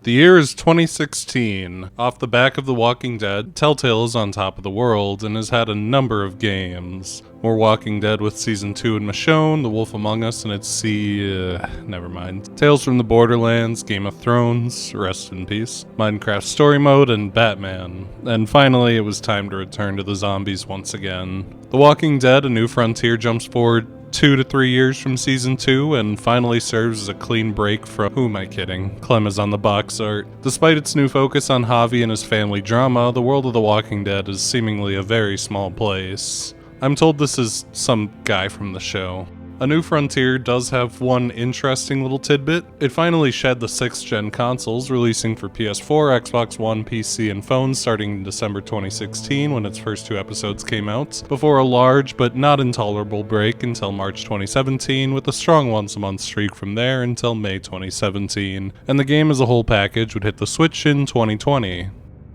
The year is 2016. Off the back of The Walking Dead, Telltale is on top of the world and has had a number of games. More Walking Dead with Season 2 and Michonne, The Wolf Among Us and its nevermind. Tales from the Borderlands, Game of Thrones, rest in peace, Minecraft Story Mode, and Batman. And finally, it was time to return to the zombies once again. The Walking Dead, A New Frontier jumps forward 2 to 3 years from Season 2 and finally serves as a clean break from— who am I kidding? Clem is on the box art. Despite its new focus on Javi and his family drama, the world of The Walking Dead is seemingly a very small place. I'm told this is some guy from the show. A New Frontier does have one interesting little tidbit. It finally shed the 6th gen consoles, releasing for PS4, Xbox One, PC, and phones starting in December 2016 when its first 2 episodes came out, before a large but not intolerable break until March 2017, with a strong once-a-month streak from there until May 2017, and the game as a whole package would hit the Switch in 2020.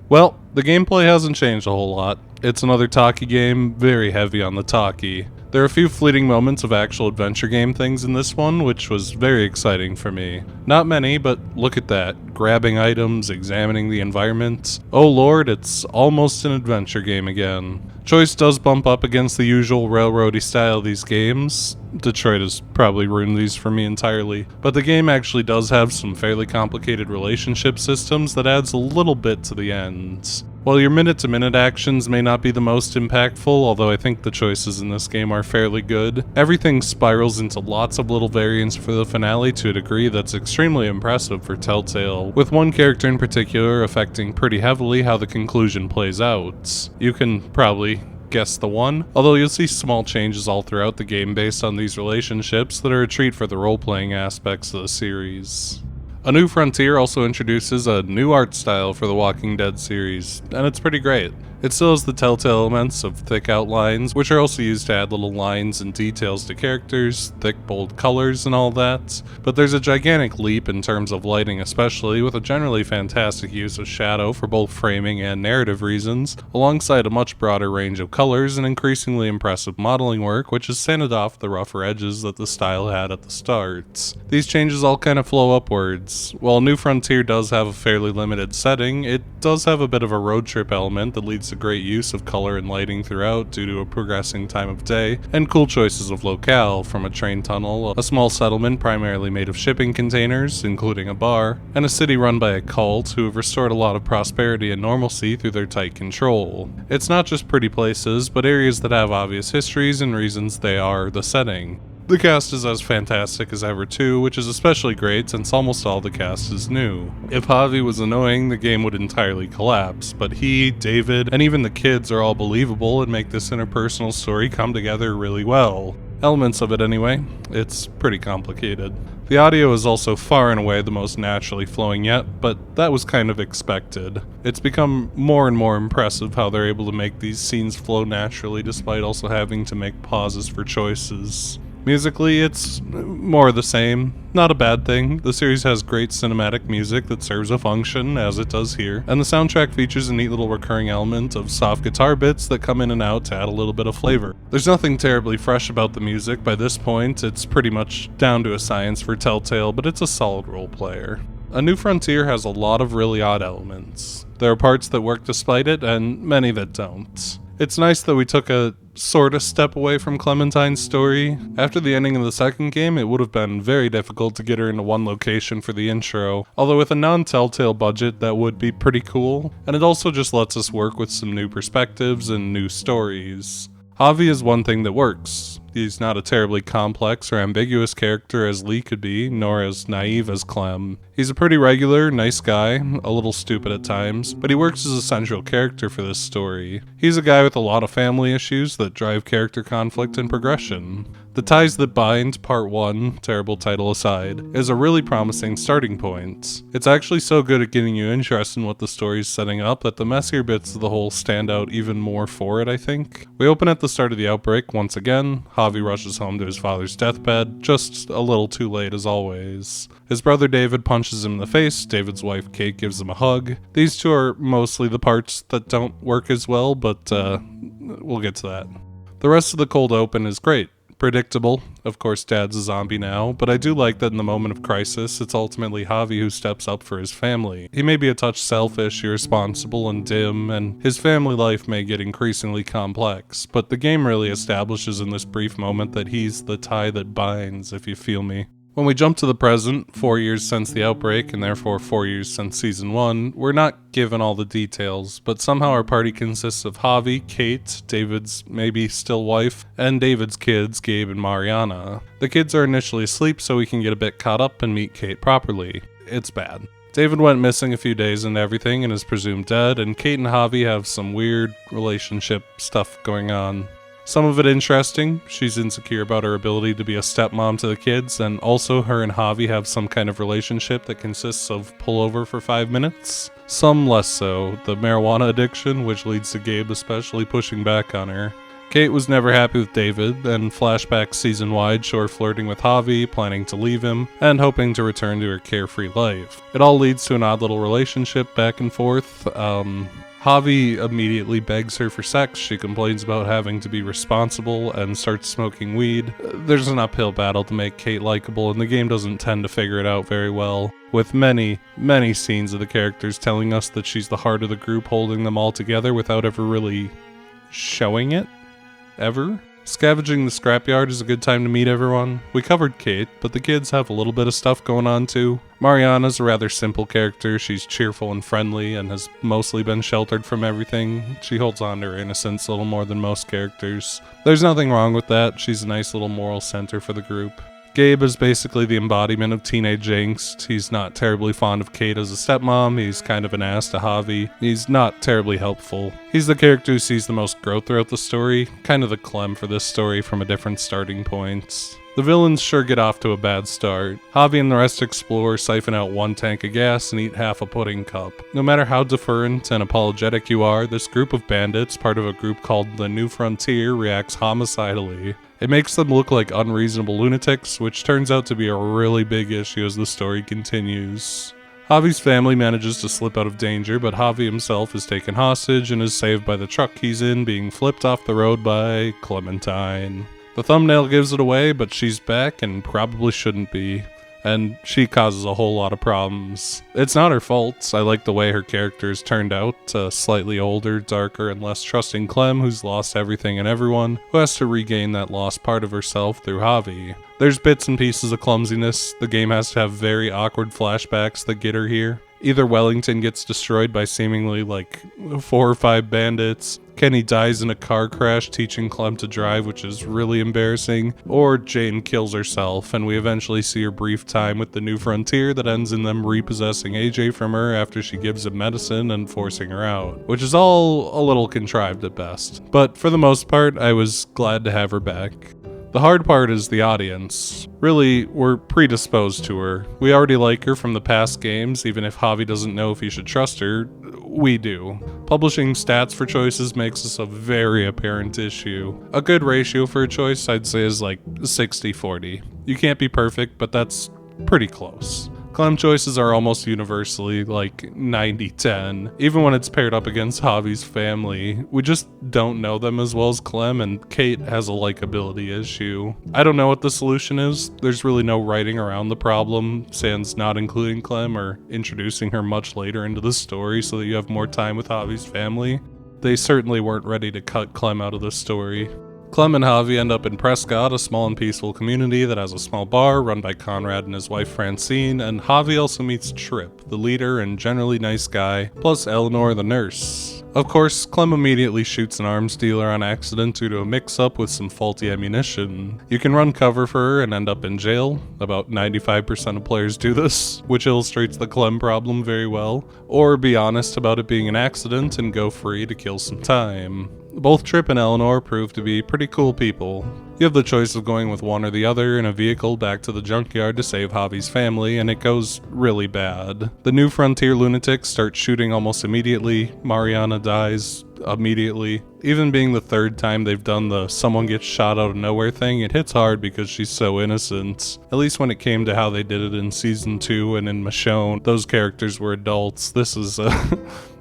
Well, the gameplay hasn't changed a whole lot. It's another talkie game, very heavy on the talkie. There are a few fleeting moments of actual adventure game things in this one, which was very exciting for me. Not many, but look at that. Grabbing items, examining the environment. Oh lord, it's almost an adventure game again. Choice does bump up against the usual railroady style of these games. Detroit has probably ruined these for me entirely. But the game actually does have some fairly complicated relationship systems that adds a little bit to the end. While your minute-to-minute actions may not be the most impactful, although I think the choices in this game are fairly good, everything spirals into lots of little variants for the finale to a degree that's extremely impressive for Telltale, with one character in particular affecting pretty heavily how the conclusion plays out. You can probably guess the one, although you'll see small changes all throughout the game based on these relationships that are a treat for the role-playing aspects of the series. A New Frontier also introduces a new art style for the Walking Dead series, and it's pretty great. It still has the Telltale elements of thick outlines, which are also used to add little lines and details to characters, thick bold colors and all that, but there's a gigantic leap in terms of lighting especially, with a generally fantastic use of shadow for both framing and narrative reasons, alongside a much broader range of colors and increasingly impressive modeling work, which has sanded off the rougher edges that the style had at the start. These changes all kind of flow upwards. While New Frontier does have a fairly limited setting, it does have a bit of a road trip element that leads to great use of color and lighting throughout due to a progressing time of day, and cool choices of locale, from a train tunnel, a small settlement primarily made of shipping containers, including a bar, and a city run by a cult who have restored a lot of prosperity and normalcy through their tight control. It's not just pretty places, but areas that have obvious histories and reasons they are the setting. The cast is as fantastic as ever too, which is especially great since almost all the cast is new. If Javi was annoying, the game would entirely collapse, but he, David, and even the kids are all believable and make this interpersonal story come together really well. Elements of it anyway. It's pretty complicated. The audio is also far and away the most naturally flowing yet, but that was kind of expected. It's become more and more impressive how they're able to make these scenes flow naturally despite also having to make pauses for choices. Musically, it's more of the same. Not a bad thing. The series has great cinematic music that serves a function, as it does here, and the soundtrack features a neat little recurring element of soft guitar bits that come in and out to add a little bit of flavor. There's nothing terribly fresh about the music by this point. It's pretty much down to a science for Telltale, but it's a solid role player. A New Frontier has a lot of really odd elements. There are parts that work despite it, and many that don't. It's nice that we took a sort of step away from Clementine's story. After the ending of the second game, it would have been very difficult to get her into one location for the intro, although with a non-Telltale budget that would be pretty cool, and it also just lets us work with some new perspectives and new stories. Javi is one thing that works. He's not a terribly complex or ambiguous character as Lee could be, nor as naive as Clem. He's a pretty regular, nice guy, a little stupid at times, but he works as a central character for this story. He's a guy with a lot of family issues that drive character conflict and progression. The Ties That Bind, Part 1, terrible title aside, is a really promising starting point. It's actually so good at getting you interested in what the story's setting up that the messier bits of the whole stand out even more for it, I think. We open at the start of the outbreak once again. Javi rushes home to his father's deathbed, just a little too late as always. His brother David punches him in the face, David's wife Kate gives him a hug. These two are mostly the parts that don't work as well, but we'll get to that. The rest of the cold open is great. Predictable. Of course, Dad's a zombie now, but I do like that in the moment of crisis, it's ultimately Javi who steps up for his family. He may be a touch selfish, irresponsible, and dim, and his family life may get increasingly complex, but the game really establishes in this brief moment that he's the tie that binds, if you feel me. When we jump to the present, 4 years since the outbreak, and therefore 4 years since Season 1, we're not given all the details, but somehow our party consists of Javi, Kate, David's maybe still wife, and David's kids, Gabe and Mariana. The kids are initially asleep so we can get a bit caught up and meet Kate properly. It's bad. David went missing a few days into everything and is presumed dead, and Kate and Javi have some weird relationship stuff going on. Some of it interesting. She's insecure about her ability to be a stepmom to the kids, and also her and Javi have some kind of relationship that consists of pullover for 5 minutes. Some less so, the marijuana addiction, which leads to Gabe especially pushing back on her. Kate was never happy with David, and flashbacks season-wide show her flirting with Javi, planning to leave him, and hoping to return to her carefree life. It all leads to an odd little relationship back and forth. Javi immediately begs her for sex. She complains about having to be responsible and starts smoking weed. There's an uphill battle to make Kate likable, and the game doesn't tend to figure it out very well, with many, many scenes of the characters telling us that she's the heart of the group, holding them all together without ever really showing it. Ever? Scavenging the scrapyard is a good time to meet everyone. We covered Kate, but the kids have a little bit of stuff going on too. Mariana's a rather simple character. She's cheerful and friendly and has mostly been sheltered from everything. She holds on to her innocence a little more than most characters. There's nothing wrong with that. She's a nice little moral center for the group. Gabe is basically the embodiment of teenage angst. He's not terribly fond of Kate as a stepmom. He's kind of an ass to Javi. He's not terribly helpful. He's the character who sees the most growth throughout the story, kind of the Clem for this story from a different starting point. The villains sure get off to a bad start. Javi and the rest explore, siphon out 1 tank of gas, and eat half a pudding cup. No matter how deferent and apologetic you are, this group of bandits, part of a group called the New Frontier, reacts homicidally. It makes them look like unreasonable lunatics, which turns out to be a really big issue as the story continues. Javi's family manages to slip out of danger, but Javi himself is taken hostage and is saved by the truck he's in being flipped off the road by Clementine. The thumbnail gives it away, but she's back and probably shouldn't be. And she causes a whole lot of problems. It's not her fault. I like the way her characters turned out. A slightly older, darker, and less trusting Clem who's lost everything and everyone, who has to regain that lost part of herself through Javi. There's bits and pieces of clumsiness. The game has to have very awkward flashbacks that get her here. Either Wellington gets destroyed by seemingly like 4 or 5 bandits, Kenny dies in a car crash teaching Clem to drive, which is really embarrassing, or Jane kills herself, and we eventually see her brief time with the New Frontier that ends in them repossessing AJ from her after she gives him medicine and forcing her out, which is all a little contrived at best. But for the most part, I was glad to have her back. The hard part is the audience. Really, we're predisposed to her. We already like her from the past games, even if Javi doesn't know if he should trust her. We do. Publishing stats for choices makes this a very apparent issue. A good ratio for a choice, I'd say, is like 60-40. You can't be perfect, but that's pretty close. Clem choices are almost universally like 90-10, even when it's paired up against Javi's family. We just don't know them as well as Clem, and Kate has a likability issue. I don't know what the solution is. There's really no writing around the problem, sans not including Clem or introducing her much later into the story so that you have more time with Javi's family. They certainly weren't ready to cut Clem out of the story. Clem and Javi end up in Prescott, a small and peaceful community that has a small bar run by Conrad and his wife Francine, and Javi also meets Tripp, the leader and generally nice guy, plus Eleanor, the nurse. Of course, Clem immediately shoots an arms dealer on accident due to a mix-up with some faulty ammunition. You can run cover for her and end up in jail. About 95% of players do this, which illustrates the Clem problem very well, or be honest about it being an accident and go free to kill some time. Both Tripp and Eleanor prove to be pretty cool people. You have the choice of going with one or the other in a vehicle back to the junkyard to save Javi's family, and it goes really bad. The New Frontier lunatics start shooting almost immediately. Mariana dies immediately. Even being the 3rd time they've done the someone gets shot out of nowhere thing, it hits hard because she's so innocent. At least when it came to how they did it in Season 2 and in Michonne, those characters were adults. This is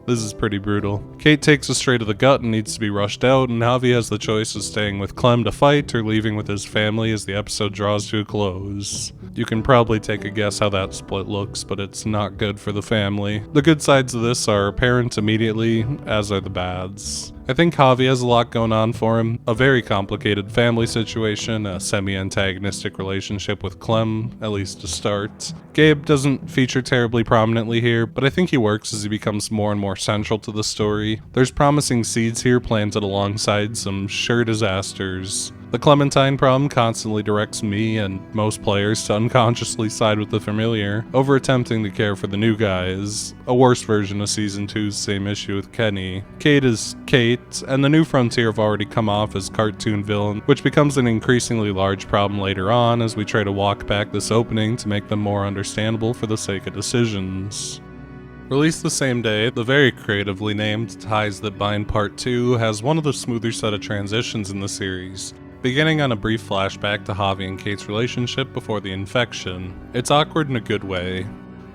This is pretty brutal. Kate takes a stray to the gut and needs to be rushed out, and Javi has the choice of staying with Clem to fight or leaving with his family as the episode draws to a close. You can probably take a guess how that split looks, but it's not good for the family. The good sides of this are apparent immediately, as are the bads. I think Javi has a lot going on for him. A very complicated family situation, a semi-antagonistic relationship with Clem, at least to start. Gabe doesn't feature terribly prominently here, but I think he works as he becomes more and more central to the story. There's promising seeds here planted alongside some sure disasters. The Clementine problem constantly directs me and most players to unconsciously side with the familiar, over attempting to care for the new guys. A worse version of Season 2's same issue with Kenny. Kate is Kate, and the New Frontier have already come off as cartoon villain, which becomes an increasingly large problem later on as we try to walk back this opening to make them more understandable for the sake of decisions. Released the same day, the very creatively named Ties That Bind Part 2 has one of the smoother set of transitions in the series, beginning on a brief flashback to Javi and Kate's relationship before the infection. It's awkward in a good way.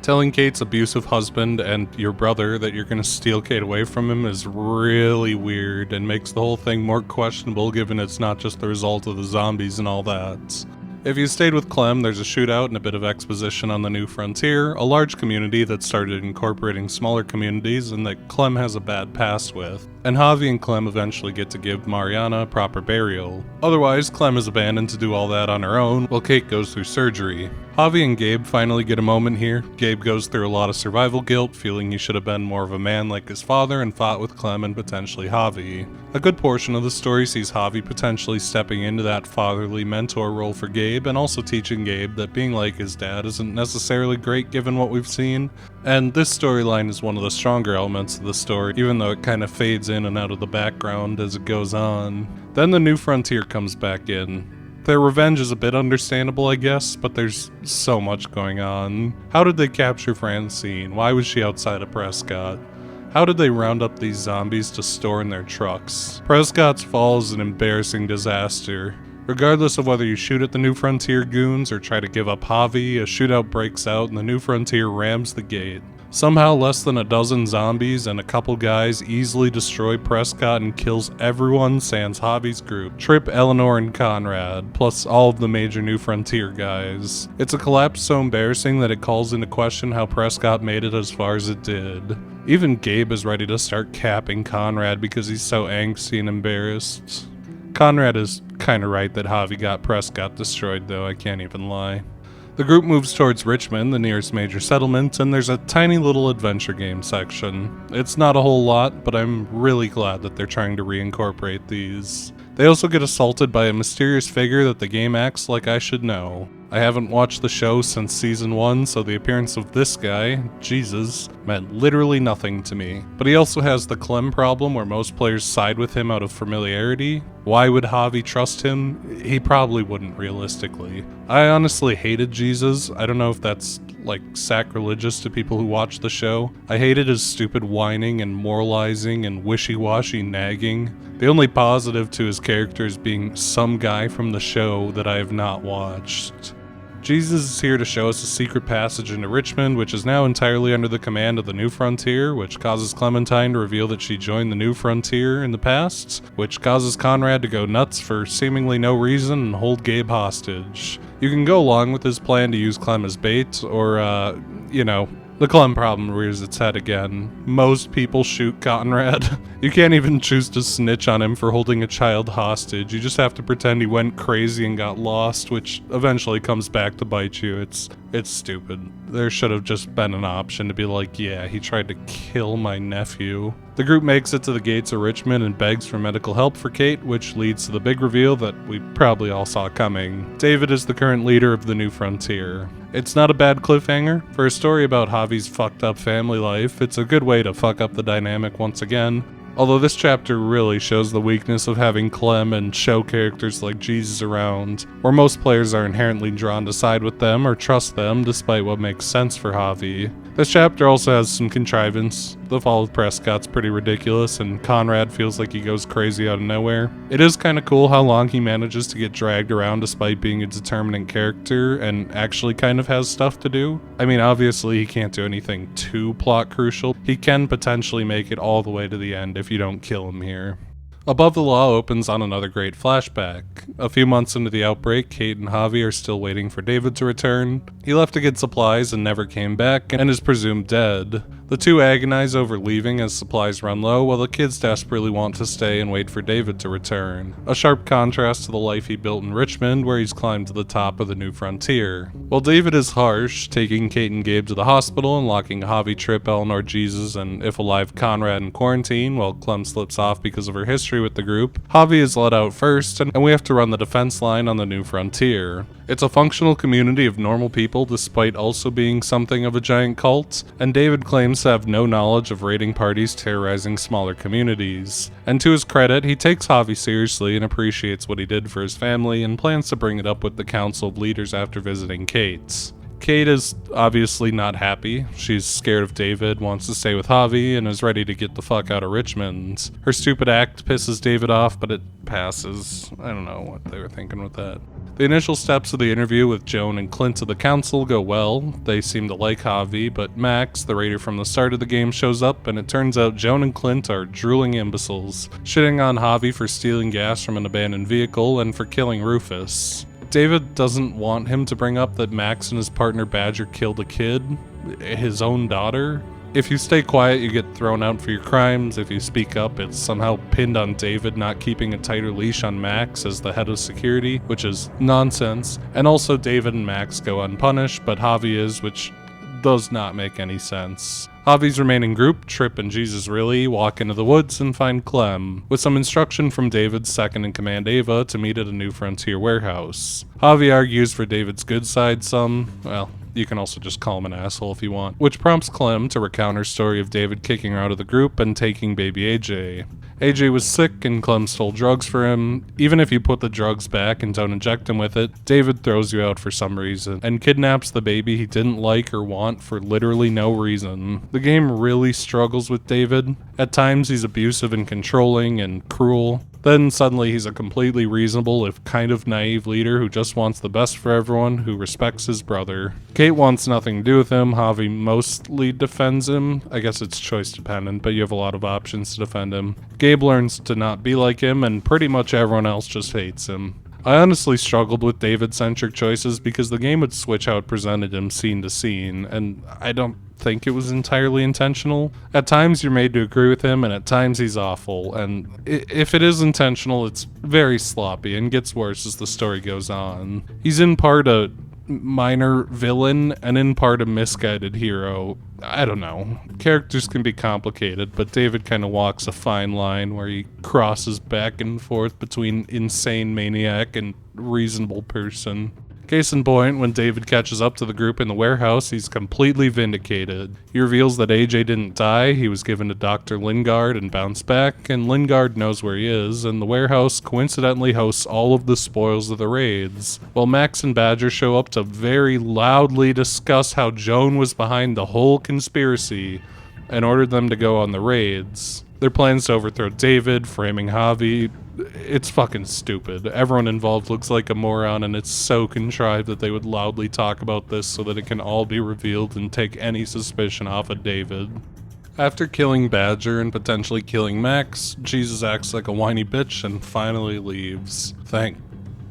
Telling Kate's abusive husband and your brother that you're gonna steal Kate away from him is really weird and makes the whole thing more questionable given it's not just the result of the zombies and all that. If you stayed with Clem, there's a shootout and a bit of exposition on the New Frontier, a large community that started incorporating smaller communities and that Clem has a bad past with. And Javi and Clem eventually get to give Mariana a proper burial. Otherwise, Clem is abandoned to do all that on her own, while Kate goes through surgery. Javi and Gabe finally get a moment here. Gabe goes through a lot of survival guilt, feeling he should have been more of a man like his father and fought with Clem and potentially Javi. A good portion of the story sees Javi potentially stepping into that fatherly mentor role for Gabe and also teaching Gabe that being like his dad isn't necessarily great given what we've seen. And this storyline is one of the stronger elements of the story, even though it kind of fades in and out of the background as it goes on. Then the New Frontier comes back in. Their revenge is a bit understandable, I guess, but there's so much going on. How did they capture Francine? Why was she outside of Prescott? How did they round up these zombies to store in their trucks? Prescott's fall is an embarrassing disaster. Regardless of whether you shoot at the New Frontier goons or try to give up Javi, a shootout breaks out and the New Frontier rams the gate. Somehow less than a dozen zombies and a couple guys easily destroy Prescott and kills everyone sans Javi's group, Trip, Eleanor, and Conrad, plus all of the major New Frontier guys. It's a collapse so embarrassing that it calls into question how Prescott made it as far as it did. Even Gabe is ready to start capping Conrad because he's so angsty and embarrassed. Conrad is kinda right that Javi got Prescott destroyed though, I can't even lie. The group moves towards Richmond, the nearest major settlement, and there's a tiny little adventure game section. It's not a whole lot, but I'm really glad that they're trying to reincorporate these. They also get assaulted by a mysterious figure that the game acts like I should know. I haven't watched the show since season 1, so the appearance of this guy, Jesus, meant literally nothing to me. But he also has the Clem problem where most players side with him out of familiarity. Why would Javi trust him? He probably wouldn't realistically. I honestly hated Jesus. I don't know if that's like sacrilegious to people who watch the show. I hated his stupid whining and moralizing and wishy-washy nagging. The only positive to his character is being some guy from the show that I have not watched. Jesus is here to show us a secret passage into Richmond, which is now entirely under the command of the New Frontier, which causes Clementine to reveal that she joined the New Frontier in the past, which causes Conrad to go nuts for seemingly no reason and hold Gabe hostage. You can go along with his plan to use Clem as bait, or, the Clem problem rears its head again. Most people shoot Conrad. You can't even choose to snitch on him for holding a child hostage. You just have to pretend he went crazy and got lost, which eventually comes back to bite you. It's stupid. There should have just been an option to be like, yeah, he tried to kill my nephew. The group makes it to the gates of Richmond and begs for medical help for Kate, which leads to the big reveal that we probably all saw coming. David is the current leader of the New Frontier. It's not a bad cliffhanger. For a story about Javi's fucked up family life, it's a good way to fuck up the dynamic once again. Although this chapter really shows the weakness of having Clem and show characters like Jesus around, where most players are inherently drawn to side with them or trust them despite what makes sense for Javi. This chapter also has some contrivance. The fall of Prescott's pretty ridiculous, and Conrad feels like he goes crazy out of nowhere. It is kind of cool how long he manages to get dragged around despite being a determinant character and actually kind of has stuff to do. I mean, obviously he can't do anything too plot crucial. He can potentially make it all the way to the end if you don't kill him here. Above the Law opens on another great flashback. A few months into the outbreak, Kate and Javi are still waiting for David to return. He left to get supplies and never came back, and is presumed dead. The two agonize over leaving as supplies run low, while the kids desperately want to stay and wait for David to return. A sharp contrast to the life he built in Richmond, where he's climbed to the top of the new frontier. While David is harsh, taking Kate and Gabe to the hospital and locking Javi, Trip, Eleanor, Jesus, and if alive Conrad in quarantine, while Clem slips off because of her history with the group, Javi is let out first, and we have to run the defense line on the new frontier. It's a functional community of normal people despite also being something of a giant cult, and David claims to have no knowledge of raiding parties terrorizing smaller communities. And to his credit, he takes Javi seriously and appreciates what he did for his family and plans to bring it up with the council of leaders after visiting Kate's. Kate is obviously not happy. She's scared of David, wants to stay with Javi, and is ready to get the fuck out of Richmond. Her stupid act pisses David off, but it passes. I don't know what they were thinking with that. The initial steps of the interview with Joan and Clint of the council go well. They seem to like Javi, but Max, the raider from the start of the game, shows up, and it turns out Joan and Clint are drooling imbeciles, shitting on Javi for stealing gas from an abandoned vehicle and for killing Rufus. David doesn't want him to bring up that Max and his partner Badger killed a kid, his own daughter. If you stay quiet, you get thrown out for your crimes. If you speak up, it's somehow pinned on David not keeping a tighter leash on Max as the head of security, which is nonsense. And also David and Max go unpunished, but Javi is, which does not make any sense. Javi's remaining group, Trip and Jesus Really, walk into the woods and find Clem, with some instruction from David's second-in-command Ava to meet at a New Frontier warehouse. Javi argues for David's good side some, well, you can also just call him an asshole if you want, which prompts Clem to recount her story of David kicking her out of the group and taking baby AJ. AJ was sick and Clem stole drugs for him. Even if you put the drugs back and don't inject him with it, David throws you out for some reason and kidnaps the baby he didn't like or want for literally no reason. The game really struggles with David. At times he's abusive and controlling and cruel. Then suddenly he's a completely reasonable, if kind of naive leader who just wants the best for everyone, who respects his brother. Kate wants nothing to do with him. Javi mostly defends him. I guess it's choice dependent, but you have a lot of options to defend him. Gabe learns to not be like him, and pretty much everyone else just hates him. I honestly struggled with David-centric choices because the game would switch how it presented him scene to scene, and I don't think it was entirely intentional. At times you're made to agree with him, and at times he's awful, and if it is intentional, it's very sloppy and gets worse as the story goes on. He's in part a minor villain and in part a misguided hero. I don't know. Characters can be complicated, but David kind of walks a fine line where he crosses back and forth between insane maniac and reasonable person. Case in point, when David catches up to the group in the warehouse, he's completely vindicated. He reveals that AJ didn't die, he was given to Dr. Lingard and bounced back, and Lingard knows where he is, and the warehouse coincidentally hosts all of the spoils of the raids. While Max and Badger show up to very loudly discuss how Joan was behind the whole conspiracy and ordered them to go on the raids. Their plans to overthrow David, framing Javi, it's fucking stupid. Everyone involved looks like a moron, and it's so contrived that they would loudly talk about this so that it can all be revealed and take any suspicion off of David. After killing Badger and potentially killing Max, Jesus acts like a whiny bitch and finally leaves. Thank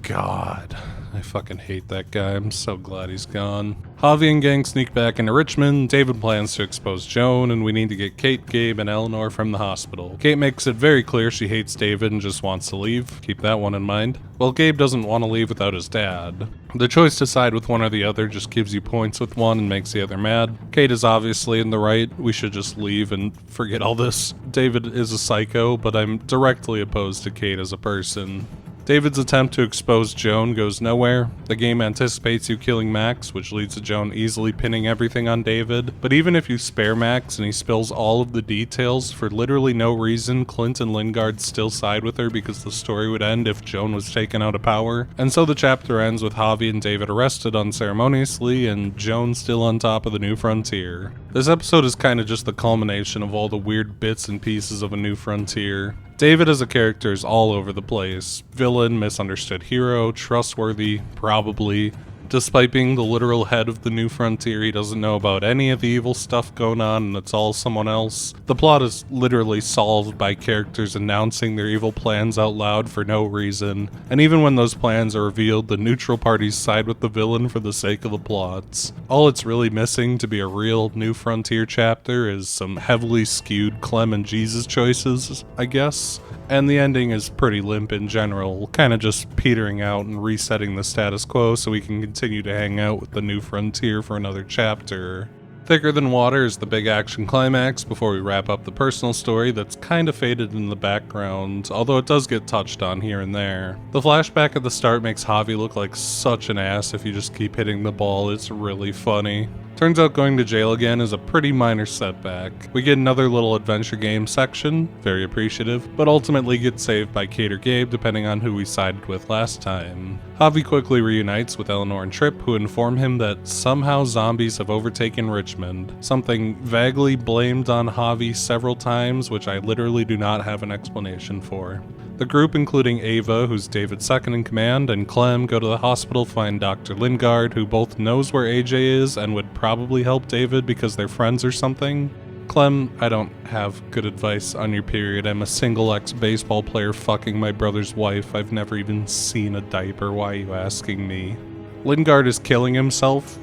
God. I fucking hate that guy. I'm so glad he's gone. Javi and gang sneak back into Richmond. David plans to expose Joan, and we need to get Kate, Gabe, and Eleanor from the hospital. Kate makes it very clear she hates David and just wants to leave. Keep that one in mind. Well, Gabe doesn't want to leave without his dad. The choice to side with one or the other just gives you points with one and makes the other mad. Kate is obviously in the right. We should just leave and forget all this. David is a psycho, but I'm directly opposed to Kate as a person. David's attempt to expose Joan goes nowhere. The game anticipates you killing Max, which leads to Joan easily pinning everything on David. But even if you spare Max and he spills all of the details, for literally no reason, Clint and Lingard still side with her because the story would end if Joan was taken out of power. And so the chapter ends with Javi and David arrested unceremoniously and Joan still on top of the New Frontier. This episode is kind of just the culmination of all the weird bits and pieces of a New Frontier. David as a character is all over the place. Villain, misunderstood hero, trustworthy, probably. Despite being the literal head of the New Frontier, he doesn't know about any of the evil stuff going on and it's all someone else. The plot is literally solved by characters announcing their evil plans out loud for no reason. And even when those plans are revealed, the neutral parties side with the villain for the sake of the plots. All it's really missing to be a real New Frontier chapter is some heavily skewed Clem and Jesus choices, I guess. And the ending is pretty limp in general, kind of just petering out and resetting the status quo so we can continue to hang out with the New Frontier for another chapter. Thicker Than Water is the big action climax before we wrap up the personal story that's kind of faded in the background, although it does get touched on here and there. The flashback at the start makes Javi look like such an ass if you just keep hitting the ball, it's really funny. Turns out going to jail again is a pretty minor setback. We get another little adventure game section, very appreciative, but ultimately get saved by Kate or Gabe depending on who we sided with last time. Javi quickly reunites with Eleanor and Tripp, who inform him that somehow zombies have overtaken Richmond, something vaguely blamed on Javi several times, which I literally do not have an explanation for. The group, including Ava, who's David's second in command, and Clem, go to the hospital to find Dr. Lingard, who both knows where AJ is and would probably help David because they're friends or something. Clem, I don't have good advice on your period. I'm a single ex-baseball player fucking my brother's wife. I've never even seen a diaper. Why are you asking me? Lingard is killing himself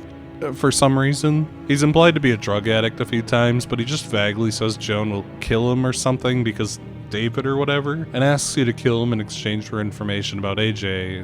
for some reason. He's implied to be a drug addict a few times, but he just vaguely says Joan will kill him or something because David or whatever, and asks you to kill him in exchange for information about AJ.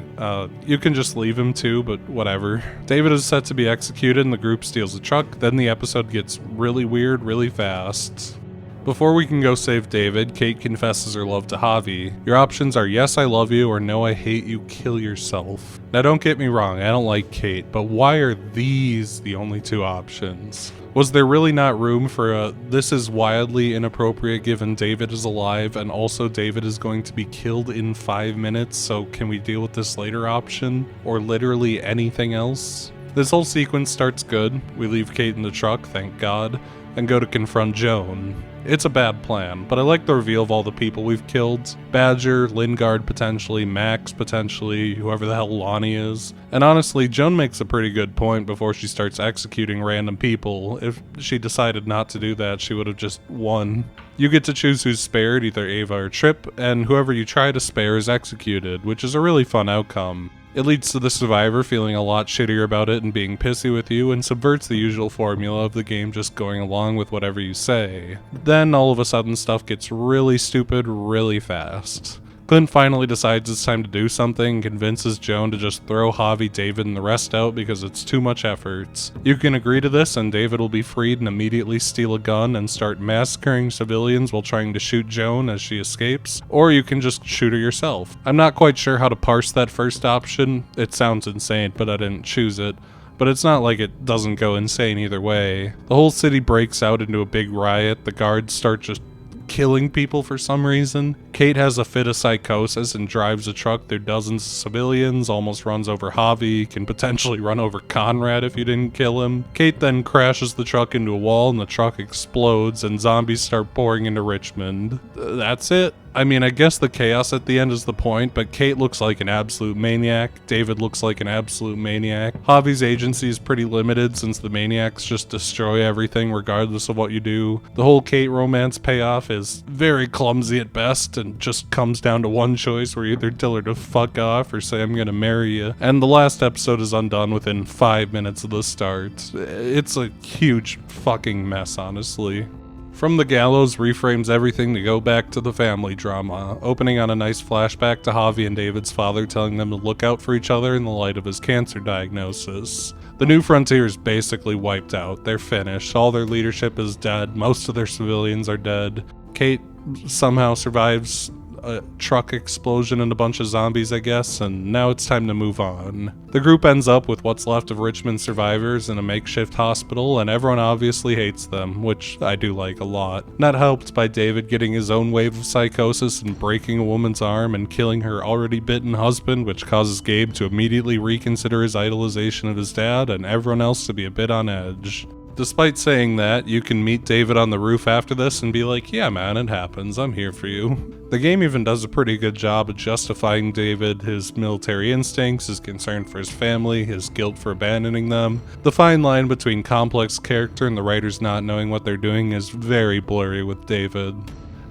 You can just leave him too, but whatever. David is set to be executed and the group steals a truck, then the episode gets really weird really fast. Before we can go save David, Kate confesses her love to Javi. Your options are yes, I love you, or no, I hate you, kill yourself. Now don't get me wrong, I don't like Kate, but why are these the only two options? Was there really not room for a this is wildly inappropriate given David is alive and also David is going to be killed in 5 minutes, so can we deal with this later option? Or literally anything else? This whole sequence starts good. We leave Kate in the truck, thank God, and go to confront Joan. It's a bad plan, but I like the reveal of all the people we've killed. Badger, Lingard potentially, Max potentially, whoever the hell Lonnie is. And honestly, Joan makes a pretty good point before she starts executing random people. If she decided not to do that, she would have just won. You get to choose who's spared, either Ava or Tripp, and whoever you try to spare is executed, which is a really fun outcome. It leads to the survivor feeling a lot shittier about it and being pissy with you, and subverts the usual formula of the game just going along with whatever you say. Then all of a sudden stuff gets really stupid really fast. Clint finally decides it's time to do something and convinces Joan to just throw Javi, David, and the rest out because it's too much effort. You can agree to this and David will be freed and immediately steal a gun and start massacring civilians while trying to shoot Joan as she escapes, or you can just shoot her yourself. I'm not quite sure how to parse that first option. It sounds insane, but I didn't choose it. But it's not like it doesn't go insane either way. The whole city breaks out into a big riot, the guards start just killing people for some reason. Kate has a fit of psychosis and drives a truck through dozens of civilians, almost runs over Javi, can potentially run over Conrad if you didn't kill him. Kate then crashes the truck into a wall and the truck explodes and zombies start pouring into Richmond. That's it. I mean, I guess the chaos at the end is the point, but Kate looks like an absolute maniac, David looks like an absolute maniac. Javi's agency is pretty limited since the maniacs just destroy everything regardless of what you do. The whole Kate romance payoff is very clumsy at best and just comes down to one choice where you either tell her to fuck off or say I'm gonna marry you. And the last episode is undone within 5 minutes of the start. It's a huge fucking mess, honestly. From the Gallows reframes everything to go back to the family drama, opening on a nice flashback to Javi and David's father telling them to look out for each other in the light of his cancer diagnosis. The New Frontier is basically wiped out, they're finished, all their leadership is dead, most of their civilians are dead. Kate somehow survives a truck explosion and a bunch of zombies, I guess, and now it's time to move on. The group ends up with what's left of Richmond survivors in a makeshift hospital, and everyone obviously hates them, which I do like a lot. Not helped by David getting his own wave of psychosis and breaking a woman's arm and killing her already bitten husband, which causes Gabe to immediately reconsider his idolization of his dad and everyone else to be a bit on edge. Despite saying that, you can meet David on the roof after this and be like, yeah man, it happens, I'm here for you. The game even does a pretty good job of justifying David, his military instincts, his concern for his family, his guilt for abandoning them. The fine line between complex character and the writers not knowing what they're doing is very blurry with David.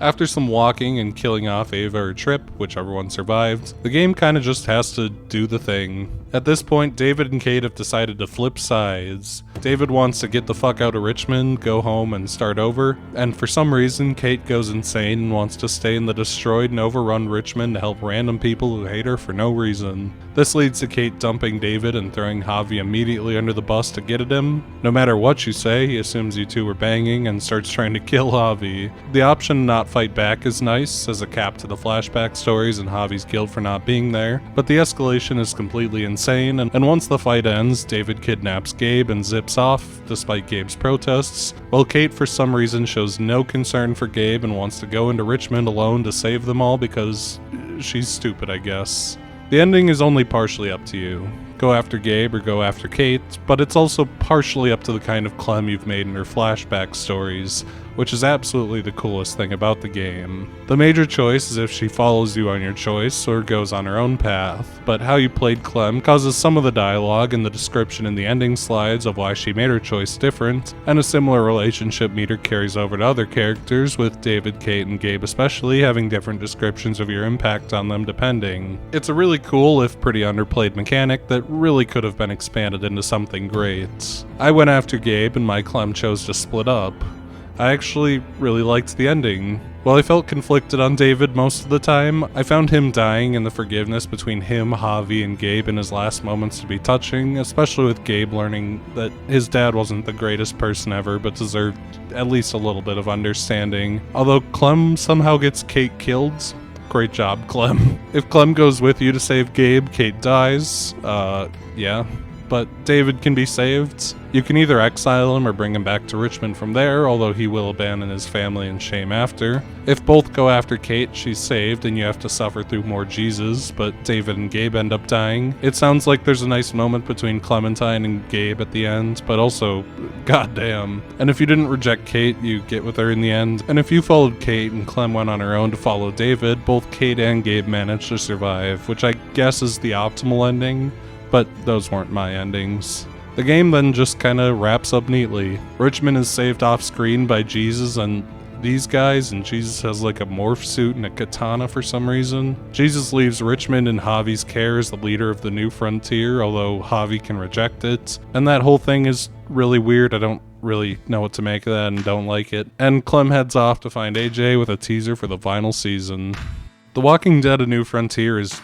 After some walking and killing off Ava or Tripp, whichever one survived, the game kinda just has to do the thing. At this point, David and Kate have decided to flip sides. David wants to get the fuck out of Richmond, go home, and start over, and for some reason, Kate goes insane and wants to stay in the destroyed and overrun Richmond to help random people who hate her for no reason. This leads to Kate dumping David and throwing Javi immediately under the bus to get at him. No matter what you say, he assumes you two were banging and starts trying to kill Javi. The option to not fight back is nice, as a cap to the flashback stories and Javi's guilt for not being there, but the escalation is completely insane, and once the fight ends, David kidnaps Gabe and zips off, despite Gabe's protests, while Kate for some reason shows no concern for Gabe and wants to go into Richmond alone to save them all because she's stupid, I guess. The ending is only partially up to you. Go after Gabe or go after Kate, but it's also partially up to the kind of Clem you've made in her flashback stories, which is absolutely the coolest thing about the game. The major choice is if she follows you on your choice or goes on her own path, but how you played Clem causes some of the dialogue and the description in the ending slides of why she made her choice different, and a similar relationship meter carries over to other characters, with David, Kate, and Gabe especially having different descriptions of your impact on them depending. It's a really cool, if pretty underplayed mechanic that really could have been expanded into something great. I went after Gabe and my Clem chose to split up. I actually really liked the ending. While I felt conflicted on David most of the time, I found him dying and the forgiveness between him, Javi, and Gabe in his last moments to be touching, especially with Gabe learning that his dad wasn't the greatest person ever, but deserved at least a little bit of understanding. Although Clem somehow gets Kate killed. Great job, Clem. If Clem goes with you to save Gabe, Kate dies. Yeah. But David can be saved. You can either exile him or bring him back to Richmond from there, although he will abandon his family in shame after. If both go after Kate, she's saved and you have to suffer through more Jesus, but David and Gabe end up dying. It sounds like there's a nice moment between Clementine and Gabe at the end, but also, goddamn. And if you didn't reject Kate, you get with her in the end. And if you followed Kate and Clem went on her own to follow David, both Kate and Gabe managed to survive, which I guess is the optimal ending, but those weren't my endings. The game then just kinda wraps up neatly. Richmond is saved off screen by Jesus and these guys, and Jesus has like a morph suit and a katana for some reason. Jesus leaves Richmond in Javi's care as the leader of the new frontier, although Javi can reject it. And that whole thing is really weird. I don't really know what to make of that and don't like it. And Clem heads off to find AJ with a teaser for the final season. The Walking Dead: A New Frontier is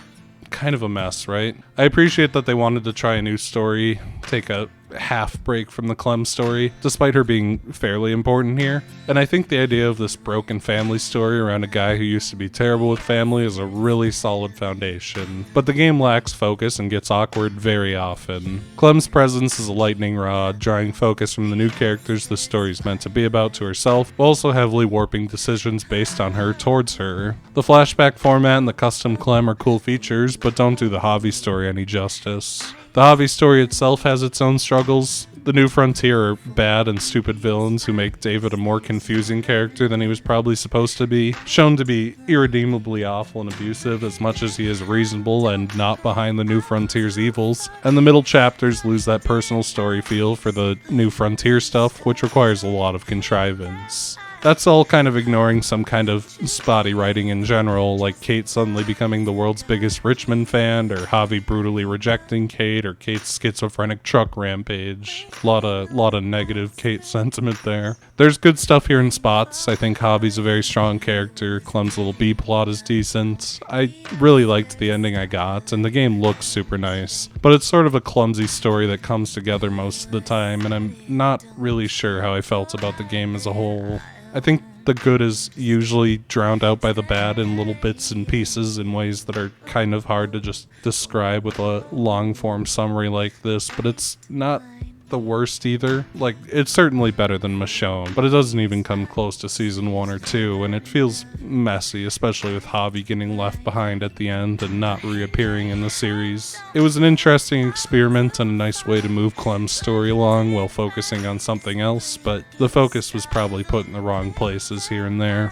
kind of a mess, right? I appreciate that they wanted to try a new story, take a half break from the Clem story, despite her being fairly important here. And I think the idea of this broken family story around a guy who used to be terrible with family is a really solid foundation. But the game lacks focus and gets awkward very often. Clem's presence is a lightning rod, drawing focus from the new characters the story's meant to be about to herself, while also heavily warping decisions based on her towards her. The flashback format and the custom Clem are cool features, but don't do the Javi story any justice. The Javi story itself has its own struggles. The New Frontier are bad and stupid villains who make David a more confusing character than he was probably supposed to be, shown to be irredeemably awful and abusive as much as he is reasonable and not behind the New Frontier's evils, and the middle chapters lose that personal story feel for the New Frontier stuff, which requires a lot of contrivance. That's all kind of ignoring some kind of spotty writing in general, like Kate suddenly becoming the world's biggest Richmond fan, or Javi brutally rejecting Kate, or Kate's schizophrenic truck rampage. Lot of negative Kate sentiment there. There's good stuff here in spots. I think Javi's a very strong character. Clem's little B-plot is decent. I really liked the ending I got, and the game looks super nice. But it's sort of a clumsy story that comes together most of the time, and I'm not really sure how I felt about the game as a whole. I think the good is usually drowned out by the bad in little bits and pieces in ways that are kind of hard to just describe with a long form summary like this, but it's not the worst either. Like, it's certainly better than Michonne, but it doesn't even come close to season 1 or 2, and it feels messy, especially with Javi getting left behind at the end and not reappearing in the series. It was an interesting experiment and a nice way to move Clem's story along while focusing on something else, but the focus was probably put in the wrong places here and there.